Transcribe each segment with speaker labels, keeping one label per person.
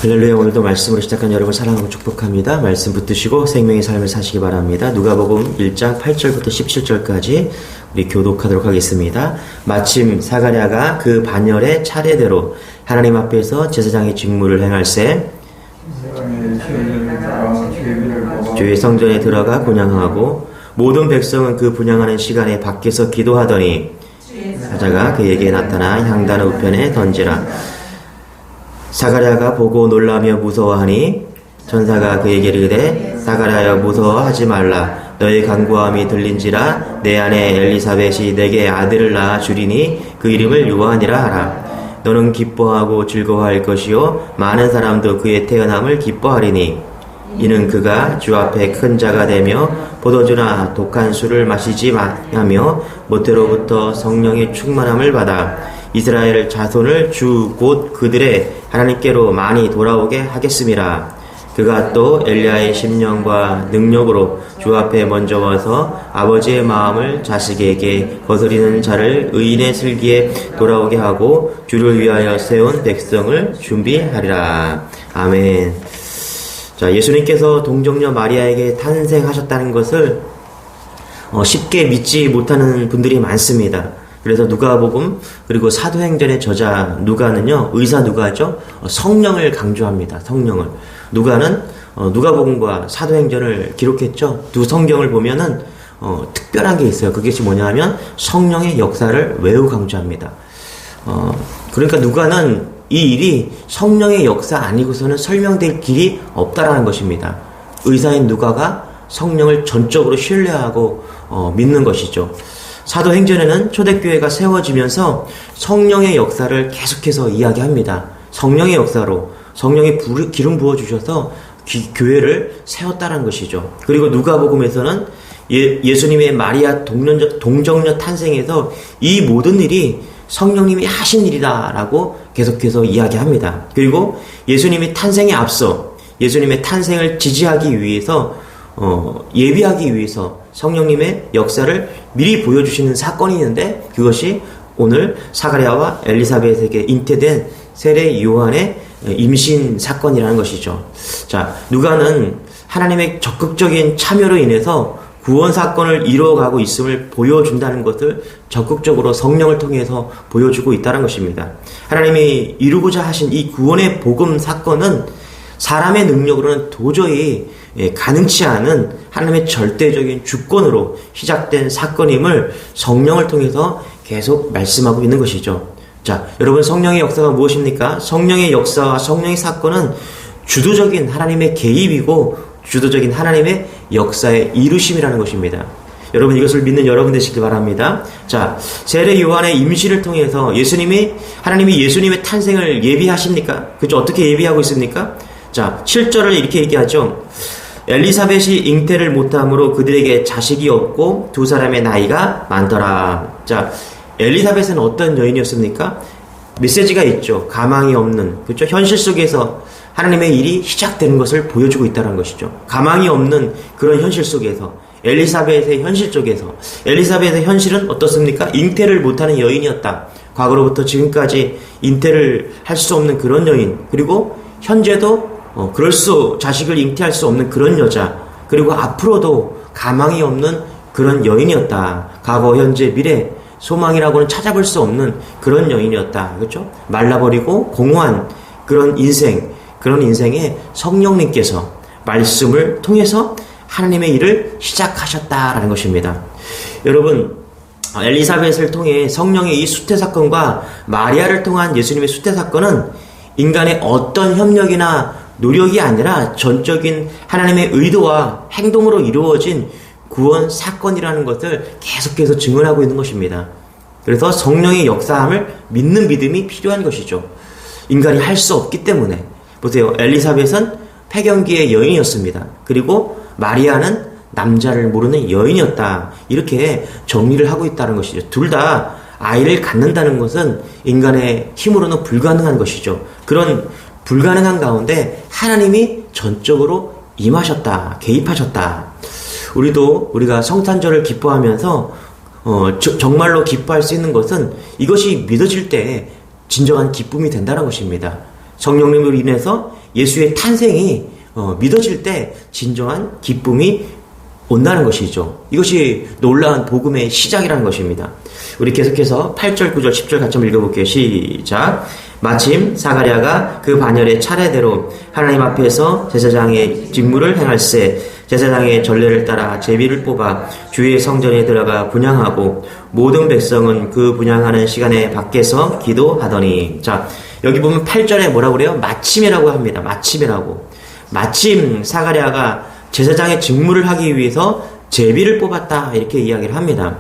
Speaker 1: 할렐루야. 오늘도 말씀으로 시작한 여러분 사랑하고 축복합니다. 말씀 붙드시고 생명의 삶을 사시기 바랍니다. 누가복음 1장 8절부터 17절까지 우리 교독하도록 하겠습니다. 마침 사가랴가 그 반열의 차례대로 하나님 앞에서 제사장의 직무를 행할세 주의 성전에 들어가 분향하고 모든 백성은 그 분향하는 시간에 밖에서 기도하더니 사자가 그에게 나타나 향단 우편에 던지라. 사가랴가 보고 놀라며 무서워하니 천사가 그에게 이르되 사가랴여 무서워하지 말라. 너의 간구함이 들린지라. 내 아내 엘리사벳이 내게 아들을 낳아 주리니 그 이름을 요한이라 하라. 너는 기뻐하고 즐거워할 것이요 많은 사람도 그의 태어남을 기뻐하리니 이는 그가 주 앞에 큰 자가 되며 포도주나 독한 술을 마시지 마며 모태로부터 성령의 충만함을 받아 이스라엘 자손을 주 곧 그들의 하나님께로 많이 돌아오게 하겠음이라. 그가 또 엘리야의 심령과 능력으로 주 앞에 먼저 와서 아버지의 마음을 자식에게 거스리는 자를 의인의 슬기에 돌아오게 하고 주를 위하여 세운 백성을 준비하리라. 아멘. 자, 예수님께서 동정녀 마리아에게 탄생하셨다는 것을 쉽게 믿지 못하는 분들이 많습니다. 그래서 누가복음 그리고 사도행전의 저자 누가는요, 의사 누가죠, 성령을 강조합니다. 성령을. 누가는 누가복음과 사도행전을 기록했죠. 두 성경을 보면은 특별한 게 있어요. 그것이 뭐냐면 성령의 역사를 매우 강조합니다. 그러니까 누가는 이 일이 성령의 역사 아니고서는 설명될 길이 없다라는 것입니다. 의사인 누가가 성령을 전적으로 신뢰하고 믿는 것이죠. 사도행전에는 초대교회가 세워지면서 성령의 역사를 계속해서 이야기합니다. 성령의 역사로 성령의 기름 부어주셔서 교회를 세웠다는 것이죠. 그리고 누가복음에서는 예수님의 마리아 동정녀 탄생에서 이 모든 일이 성령님이 하신 일이다라고 계속해서 이야기합니다. 그리고 예수님이 탄생에 앞서 예수님의 탄생을 지지하기 위해서 예비하기 위해서 성령님의 역사를 미리 보여주시는 사건이 있는데 그것이 오늘 사가랴와 엘리사벳에게 잉태된 세례 요한의 임신 사건이라는 것이죠. 자, 누가는 하나님의 적극적인 참여로 인해서 구원 사건을 이루어가고 있음을 보여준다는 것을 적극적으로 성령을 통해서 보여주고 있다는 것입니다. 하나님이 이루고자 하신 이 구원의 복음 사건은 사람의 능력으로는 도저히 가능치 않은 하나님의 절대적인 주권으로 시작된 사건임을 성령을 통해서 계속 말씀하고 있는 것이죠. 자, 여러분, 성령의 역사가 무엇입니까? 성령의 역사와 성령의 사건은 주도적인 하나님의 개입이고 주도적인 하나님의 역사의 이루심이라는 것입니다. 여러분, 이것을 믿는 여러분 되시길 바랍니다. 자, 세례 요한의 임신을 통해서 하나님이 예수님의 탄생을 예비하십니까? 그죠? 어떻게 예비하고 있습니까? 자, 7절을 이렇게 얘기하죠. 엘리사벳이 잉태를 못함으로 그들에게 자식이 없고 두 사람의 나이가 많더라. 자, 엘리사벳은 어떤 여인이었습니까? 메시지가 있죠. 가망이 없는, 그렇죠? 현실 속에서 하나님의 일이 시작되는 것을 보여주고 있다는 것이죠. 가망이 없는 그런 현실 속에서, 엘리사벳의 현실 쪽에서, 엘리사벳의 현실은 어떻습니까? 잉태를 못하는 여인이었다. 과거로부터 지금까지 잉태를 할 수 없는 그런 여인, 그리고 현재도 자식을 잉태할 수 없는 그런 여자, 그리고 앞으로도 가망이 없는 그런 여인이었다. 과거, 현재, 미래, 소망이라고는 찾아볼 수 없는 그런 여인이었다. 그렇죠? 말라버리고 공허한 그런 인생에 성령님께서 말씀을 통해서 하나님의 일을 시작하셨다라는 것입니다. 여러분, 엘리사벳을 통해 성령의 이 수태 사건과 마리아를 통한 예수님의 수태 사건은 인간의 어떤 협력이나 노력이 아니라 전적인 하나님의 의도와 행동으로 이루어진 구원 사건이라는 것을 계속해서 증언하고 있는 것입니다. 그래서 성령의 역사함을 믿는 믿음이 필요한 것이죠. 인간이 할 수 없기 때문에. 보세요. 엘리사벳은 폐경기의 여인이었습니다. 그리고 마리아는 남자를 모르는 여인이었다. 이렇게 정리를 하고 있다는 것이죠. 둘 다 아이를 갖는다는 것은 인간의 힘으로는 불가능한 것이죠. 그런 불가능한 가운데 하나님이 전적으로 임하셨다. 개입하셨다. 우리가 성탄절을 기뻐하면서 정말로 기뻐할 수 있는 것은 이것이 믿어질 때 진정한 기쁨이 된다는 것입니다. 성령님으로 인해서 예수의 탄생이 믿어질 때 진정한 기쁨이 온다는 것이죠. 이것이 놀라운 복음의 시작이라는 것입니다. 우리 계속해서 8절, 9절, 10절 같이 한번 읽어볼게요. 시작. 마침 사가랴가 그 반열의 차례대로 하나님 앞에서 제사장의 직무를 행할세 제사장의 전례를 따라 제비를 뽑아 주의 성전에 들어가 분향하고 모든 백성은 그 분향하는 시간에 밖에서 기도하더니. 자, 여기 보면 8절에 뭐라고 그래요? 마침이라고 합니다. 마침이라고. 마침 사가랴가 제사장의 직무를 하기 위해서 제비를 뽑았다, 이렇게 이야기를 합니다.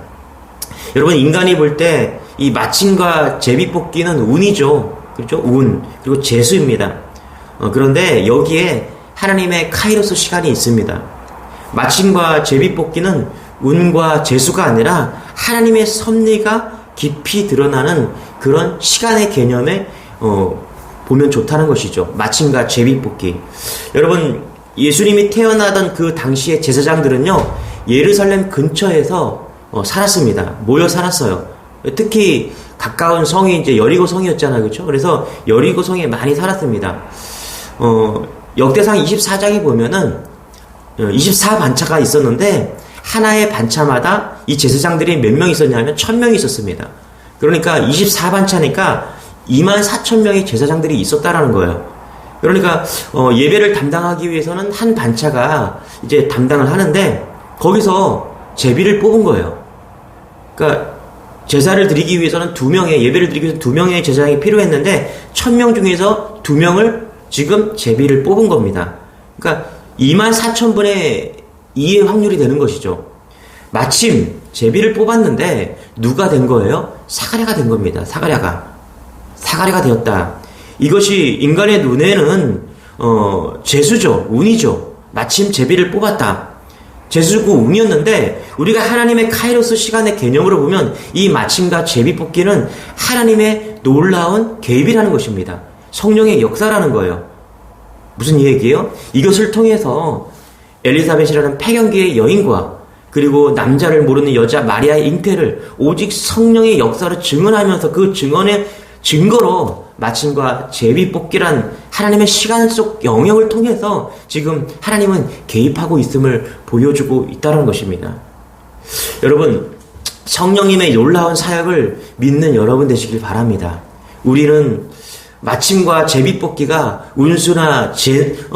Speaker 1: 여러분, 인간이 볼 때 이 마침과 제비 뽑기는 운이죠. 그렇죠? 운. 그리고 재수입니다. 그런데 여기에 하나님의 카이로스 시간이 있습니다. 마침과 제비 뽑기는 운과 재수가 아니라 하나님의 섭리가 깊이 드러나는 그런 시간의 개념에 보면 좋다는 것이죠. 마침과 제비 뽑기. 여러분, 예수님이 태어나던 그 당시의 제사장들은요, 예루살렘 근처에서 살았습니다. 모여 살았어요. 특히 가까운 성이 이제 여리고 성이었잖아요. 그렇죠? 그래서 여리고 성에 많이 살았습니다. 역대상 24장에 보면은 24반차가 있었는데 하나의 반차마다 이 제사장들이 몇 명 있었냐면 1000명이 있었습니다. 그러니까 24반차니까 24,000명의 제사장들이 있었다라는 거예요. 그러니까 예배를 담당하기 위해서는 한 반차가 이제 담당을 하는데 거기서 제비를 뽑은 거예요. 그러니까 제사를 드리기 위해서는 예배를 드리기 위해서 2명의 제사장이 필요했는데 1000명 중에서 2명을 지금 제비를 뽑은 겁니다. 그러니까 24,000분의 2의 확률이 되는 것이죠. 마침 제비를 뽑았는데 누가 된 거예요? 사가랴가 된 겁니다. 사가랴가 되었다. 이것이 인간의 눈에는 재수죠. 운이죠. 마침 제비를 뽑았다. 재수고 운이었는데 우리가 하나님의 카이로스 시간의 개념으로 보면 이 마침과 제비 뽑기는 하나님의 놀라운 개입이라는 것입니다. 성령의 역사라는 거예요. 무슨 얘기예요? 이것을 통해서 엘리사벳이라는 폐경기의 여인과 그리고 남자를 모르는 여자 마리아의 잉태를 오직 성령의 역사로 증언하면서 그 증언의 증거로 마침과 제비 뽑기란 하나님의 시간 속 영역을 통해서 지금 하나님은 개입하고 있음을 보여주고 있다는 것입니다. 여러분, 성령님의 놀라운 사역을 믿는 여러분 되시길 바랍니다. 우리는 마침과 제비 뽑기가 운수나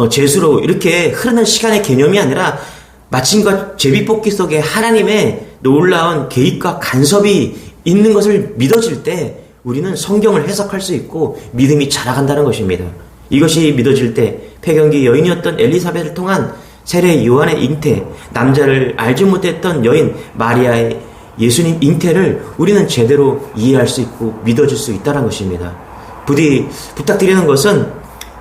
Speaker 1: 재수로 이렇게 흐르는 시간의 개념이 아니라 마침과 제비 뽑기 속에 하나님의 놀라운 개입과 간섭이 있는 것을 믿어질 때 우리는 성경을 해석할 수 있고 믿음이 자라간다는 것입니다. 이것이 믿어질 때 폐경기 여인이었던 엘리사벳을 통한 세례 요한의 잉태, 남자를 알지 못했던 여인 마리아의 예수님 잉태를 우리는 제대로 이해할 수 있고 믿어질 수 있다는 것입니다. 부디 부탁드리는 것은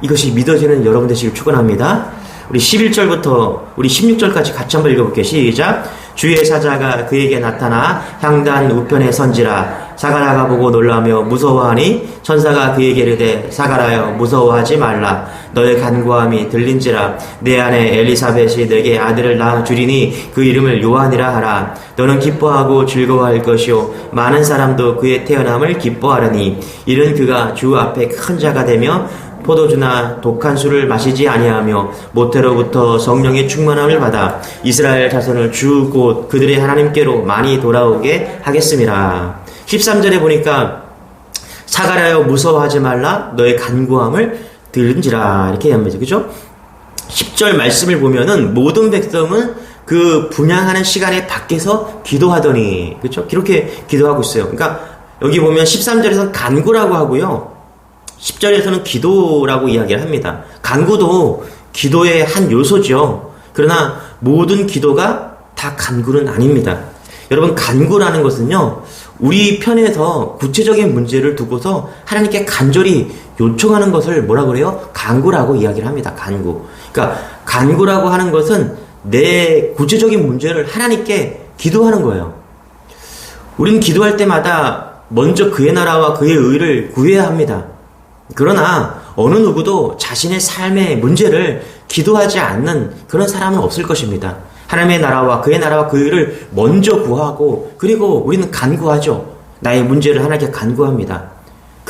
Speaker 1: 이것이 믿어지는 여러분 되시길 축원합니다. 우리 11절부터 우리 16절까지 같이 한번 읽어볼게요. 시작. 주의 사자가 그에게 나타나 향단 우편에 선지라. 사가랴가 보고 놀라며 무서워하니 천사가 그에게 이르되 사가랴여 무서워하지 말라. 너의 간구함이 들린지라. 내 아내 엘리사벳이 내게 아들을 낳아 주리니 그 이름을 요한이라 하라. 너는 기뻐하고 즐거워할 것이요 많은 사람도 그의 태어남을 기뻐하려니 이는 그가 주 앞에 큰 자가 되며 포도주나 독한 술을 마시지 아니하며 모태로부터 성령의 충만함을 받아 이스라엘 자손을 주 곧 그들의 하나님께로 많이 돌아오게 하겠습니다. 13절에 보니까 사가랴여 무서워하지 말라. 너의 간구함을 들은지라, 이렇게 합니다. 그죠? 10절 말씀을 보면은 모든 백성은 그 분향하는 시간에 밖에서 기도하더니, 그렇죠? 그렇게 기도하고 있어요. 그러니까 여기 보면 13절에서는 간구라고 하고요, 10절에서는 기도라고 이야기를 합니다. 간구도 기도의 한 요소죠. 그러나 모든 기도가 다 간구는 아닙니다. 여러분, 간구라는 것은요, 우리 편에서 구체적인 문제를 두고서 하나님께 간절히 요청하는 것을 뭐라 그래요? 간구라고 이야기를 합니다. 간구. 그러니까 간구라고 하는 것은 내 구체적인 문제를 하나님께 기도하는 거예요. 우리는 기도할 때마다 먼저 그의 나라와 그의 의를 구해야 합니다. 그러나 어느 누구도 자신의 삶의 문제를 기도하지 않는 그런 사람은 없을 것입니다. 하나님의 나라와 그의 의를 먼저 구하고, 그리고 우리는 간구하죠. 나의 문제를 하나님께 간구합니다.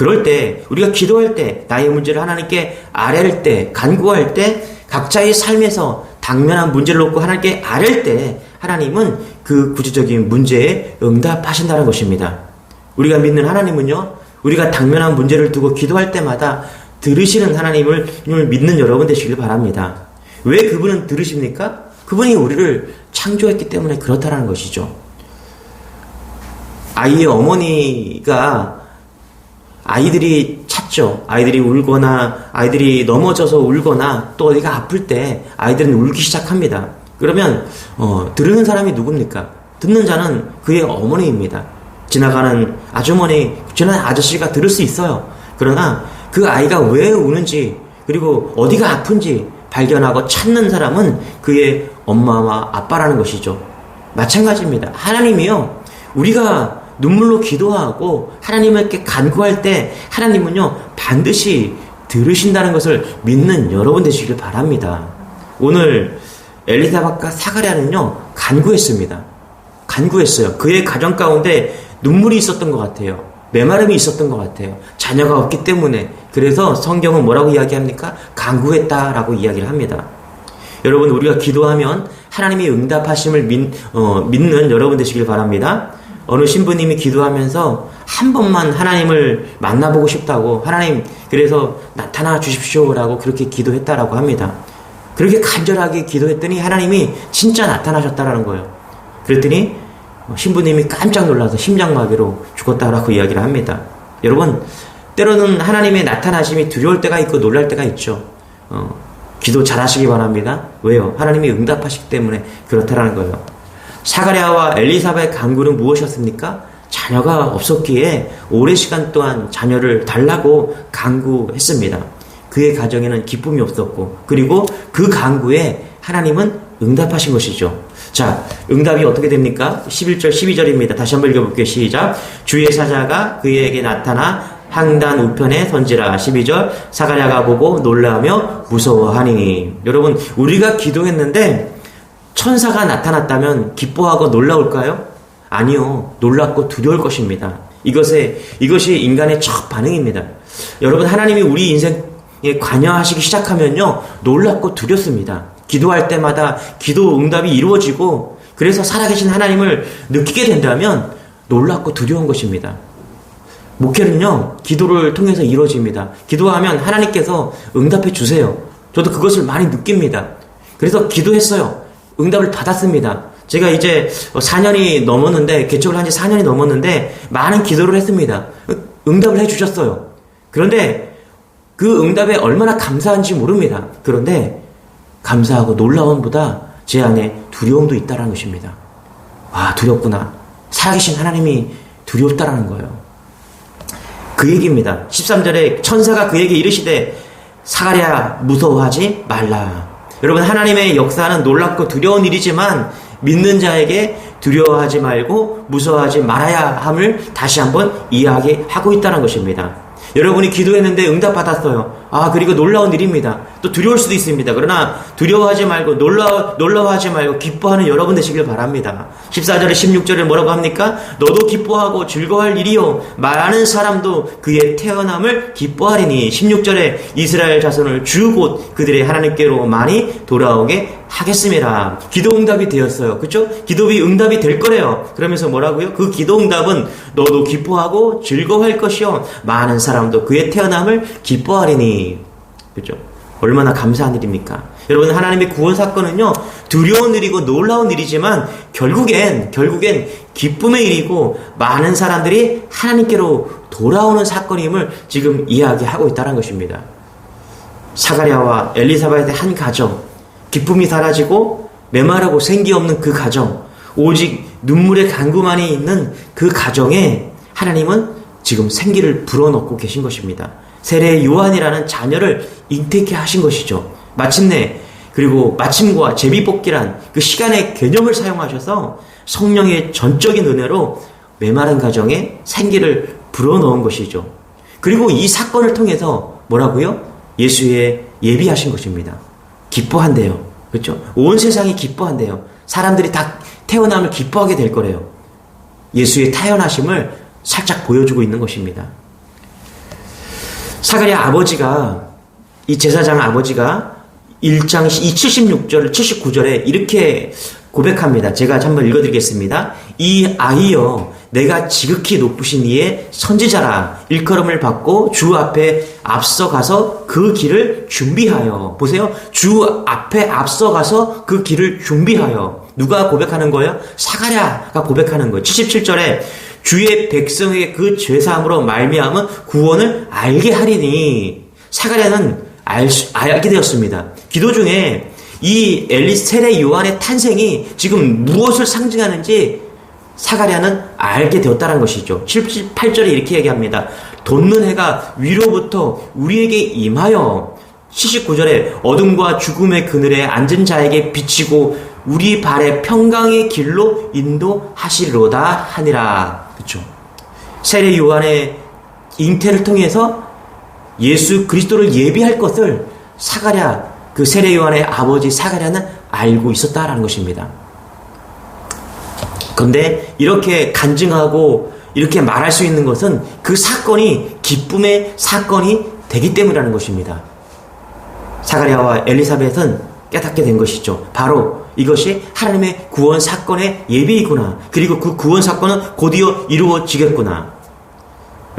Speaker 1: 그럴 때, 우리가 기도할 때, 나의 문제를 하나님께 아뢰할 때, 간구할 때, 각자의 삶에서 당면한 문제를 놓고 하나님께 아뢰할 때, 하나님은 그 구체적인 문제에 응답하신다는 것입니다. 우리가 믿는 하나님은요, 우리가 당면한 문제를 두고 기도할 때마다 들으시는 하나님을 믿는 여러분 되시길 바랍니다. 왜 그분은 들으십니까? 그분이 우리를 창조했기 때문에 그렇다는 것이죠. 아이의 어머니가 아이들이 찾죠. 아이들이 울거나 아이들이 넘어져서 울거나 또 어디가 아플 때 아이들은 울기 시작합니다. 그러면 들으는 사람이 누굽니까? 듣는 자는 그의 어머니입니다. 지나가는 아주머니, 지나가는 아저씨가 들을 수 있어요. 그러나 그 아이가 왜 우는지 그리고 어디가 아픈지 발견하고 찾는 사람은 그의 엄마와 아빠라는 것이죠. 마찬가지입니다. 하나님이요, 우리가 눈물로 기도하고 하나님께 간구할 때 하나님은요 반드시 들으신다는 것을 믿는 여러분 되시길 바랍니다. 오늘 엘리사벳과 사가랴는요 간구했습니다. 간구했어요. 그의 가정 가운데 눈물이 있었던 것 같아요. 메마름이 있었던 것 같아요. 자녀가 없기 때문에. 그래서 성경은 뭐라고 이야기합니까? 간구했다라고 이야기를 합니다. 여러분, 우리가 기도하면 하나님이 응답하심을 믿는 여러분 되시길 바랍니다. 어느 신부님이 기도하면서 한 번만 하나님을 만나보고 싶다고, 하나님 그래서 나타나 주십시오라고 그렇게 기도했다라고 합니다. 그렇게 간절하게 기도했더니 하나님이 진짜 나타나셨다라는 거예요. 그랬더니 신부님이 깜짝 놀라서 심장마비로 죽었다라고 이야기를 합니다. 여러분, 때로는 하나님의 나타나심이 두려울 때가 있고 놀랄 때가 있죠. 기도 잘하시기 바랍니다. 왜요? 하나님이 응답하시기 때문에 그렇다라는 거예요. 사가랴와 엘리사벳의 간구는 무엇이었습니까? 자녀가 없었기에 오랜 시간 동안 자녀를 달라고 간구했습니다. 그의 가정에는 기쁨이 없었고, 그리고 그 간구에 하나님은 응답하신 것이죠. 자, 응답이 어떻게 됩니까? 11절 12절입니다. 다시 한번 읽어볼게요. 시작. 주의 사자가 그에게 나타나 항단 우편에 선지라. 12절. 사가랴가 보고 놀라며 무서워하니. 여러분, 우리가 기도했는데 천사가 나타났다면 기뻐하고 놀라울까요? 아니요. 놀랍고 두려울 것입니다. 이것이 인간의 첫 반응입니다. 여러분, 하나님이 우리 인생에 관여하시기 시작하면요 놀랍고 두렵습니다. 기도할 때마다 기도 응답이 이루어지고, 그래서 살아계신 하나님을 느끼게 된다면 놀랍고 두려운 것입니다. 목회는요 기도를 통해서 이루어집니다. 기도하면 하나님께서 응답해 주세요. 저도 그것을 많이 느낍니다. 그래서 기도했어요. 응답을 받았습니다. 제가 이제 4년이 넘었는데, 개척을 한 지 4년이 넘었는데 많은 기도를 했습니다. 응답을 해주셨어요. 그런데 그 응답에 얼마나 감사한지 모릅니다. 그런데 감사하고 놀라움보다 제 안에 두려움도 있다는 것입니다. 아, 두렵구나. 살아계신 하나님이 두렵다라는 거예요. 그 얘기입니다. 13절에 천사가 그에게 이르시되 사가랴 무서워하지 말라. 여러분, 하나님의 역사는 놀랍고 두려운 일이지만 믿는 자에게 두려워하지 말고 무서워하지 말아야 함을 다시 한번 이야기하고 있다는 것입니다. 여러분이 기도했는데 응답받았어요. 그리고 놀라운 일입니다. 또 두려울 수도 있습니다. 그러나 두려워하지 말고 놀라워하지 말고 기뻐하는 여러분 되시길 바랍니다. 14절에 16절에 뭐라고 합니까? 너도 기뻐하고 즐거워할 일이요 많은 사람도 그의 태어남을 기뻐하리니. 16절에 이스라엘 자손을 주 곧 그들의 하나님께로 많이 돌아오게 하겠습니다. 기도 응답이 되었어요. 그렇죠? 기도비 응답이 될 거래요. 그러면서 뭐라고요? 그 기도 응답은 너도 기뻐하고 즐거워할 것이요 많은 사람도 그의 태어남을 기뻐하리니. 그렇죠? 얼마나 감사한 일입니까? 여러분, 하나님의 구원 사건은요 두려운 일이고 놀라운 일이지만 결국엔 기쁨의 일이고 많은 사람들이 하나님께로 돌아오는 사건임을 지금 이야기하고 있다는 것입니다. 사가랴와 엘리사벳의 한 가정, 기쁨이 사라지고 메마르고 생기 없는 그 가정, 오직 눈물의 간구만이 있는 그 가정에 하나님은 지금 생기를 불어넣고 계신 것입니다. 세례 요한이라는 자녀를 잉태케 하신 것이죠. 마침내, 그리고 마침과 제비뽑기란 그 시간의 개념을 사용하셔서 성령의 전적인 은혜로 메마른 가정에 생기를 불어넣은 것이죠. 그리고 이 사건을 통해서 뭐라고요? 예수의 예비하신 것입니다. 기뻐한대요. 그렇죠? 온 세상이 기뻐한대요. 사람들이 다 태어남을 기뻐하게 될 거래요. 예수의 태어나심을 살짝 보여주고 있는 것입니다. 사가랴 아버지가, 이 제사장 아버지가 1장 76절, 79절에 이렇게 고백합니다. 제가 한번 읽어드리겠습니다. 이 아이여, 내가 지극히 높으신 이의 선지자라. 일컬음을 받고 주 앞에 앞서가서 그 길을 준비하여. 보세요. 주 앞에 앞서가서 그 길을 준비하여. 누가 고백하는 거예요? 사가랴가 고백하는 거예요. 77절에 주의 백성에게 그 죄사함으로 말미암은 구원을 알게 하리니. 사가랴는 알게 되었습니다. 기도 중에 이 세례 요한의 탄생이 지금 무엇을 상징하는지 사가랴는 알게 되었다는 것이죠. 78절에 이렇게 얘기합니다. 돋는 해가 위로부터 우리에게 임하여. 79절에 어둠과 죽음의 그늘에 앉은 자에게 비치고 우리 발의 평강의 길로 인도하시리로다 하니라. 그렇죠. 세례 요한의 잉태를 통해서 예수 그리스도를 예비할 것을 사가랴, 그 세례 요한의 아버지 사가랴는 알고 있었다라는 것입니다. 그런데 이렇게 간증하고 이렇게 말할 수 있는 것은 그 사건이 기쁨의 사건이 되기 때문이라는 것입니다. 사가랴와 엘리사벳은 깨닫게 된 것이죠. 바로 이것이 하나님의 구원 사건의 예비이구나. 그리고 그 구원 사건은 곧이어 이루어지겠구나.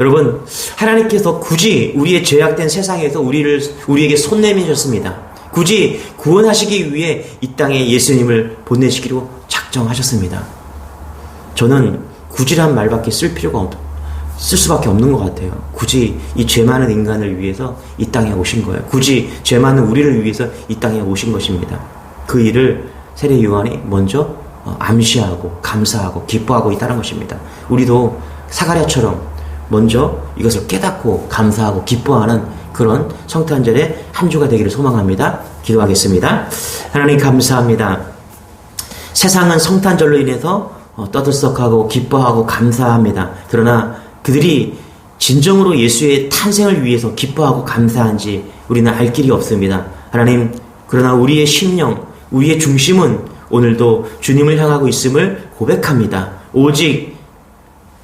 Speaker 1: 여러분, 하나님께서 굳이 우리의 죄악된 세상에서 우리에게 손 내미셨습니다. 굳이 구원하시기 위해 이 땅에 예수님을 보내시기로 작정하셨습니다. 저는 굳이란 말밖에 쓸 수밖에 없는 것 같아요. 굳이 이 죄 많은 인간을 위해서 이 땅에 오신 거예요. 굳이 죄 많은 우리를 위해서 이 땅에 오신 것입니다. 그 일을 세례 요한이 먼저 암시하고 감사하고 기뻐하고 있다는 것입니다. 우리도 사가랴처럼 먼저 이것을 깨닫고 감사하고 기뻐하는 그런 성탄절의 한 주가 되기를 소망합니다. 기도하겠습니다. 하나님 감사합니다. 세상은 성탄절로 인해서 떠들썩하고 기뻐하고 감사합니다. 그러나 그들이 진정으로 예수의 탄생을 위해서 기뻐하고 감사한지 우리는 알 길이 없습니다. 하나님, 그러나 우리의 심령, 우리의 중심은 오늘도 주님을 향하고 있음을 고백합니다. 오직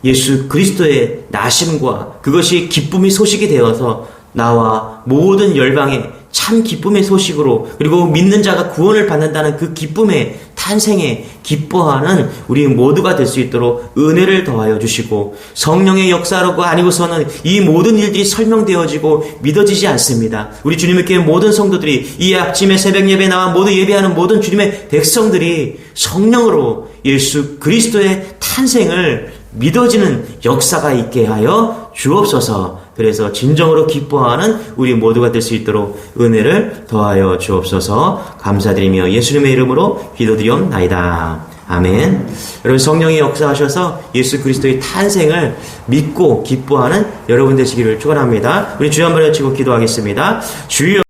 Speaker 1: 예수 그리스도의 나심과 그것이 기쁨의 소식이 되어서 나와 모든 열방에 참 기쁨의 소식으로, 그리고 믿는 자가 구원을 받는다는 그 기쁨의 탄생에 기뻐하는 우리 모두가 될 수 있도록 은혜를 더하여 주시고, 성령의 역사로가 아니고서는 이 모든 일들이 설명되어지고 믿어지지 않습니다. 우리 주님의 교회 모든 성도들이, 이 아침에 새벽 예배에 나와 모두 예배하는 모든 주님의 백성들이 성령으로 예수 그리스도의 탄생을 믿어지는 역사가 있게 하여 주옵소서. 그래서 진정으로 기뻐하는 우리 모두가 될 수 있도록 은혜를 더하여 주옵소서. 감사드리며 예수님의 이름으로 기도드리옵나이다. 아멘. 여러분, 성령이 역사하셔서 예수 그리스도의 탄생을 믿고 기뻐하는 여러분 되시기를 축원합니다. 우리 주여 한번 외치고 기도하겠습니다. 주여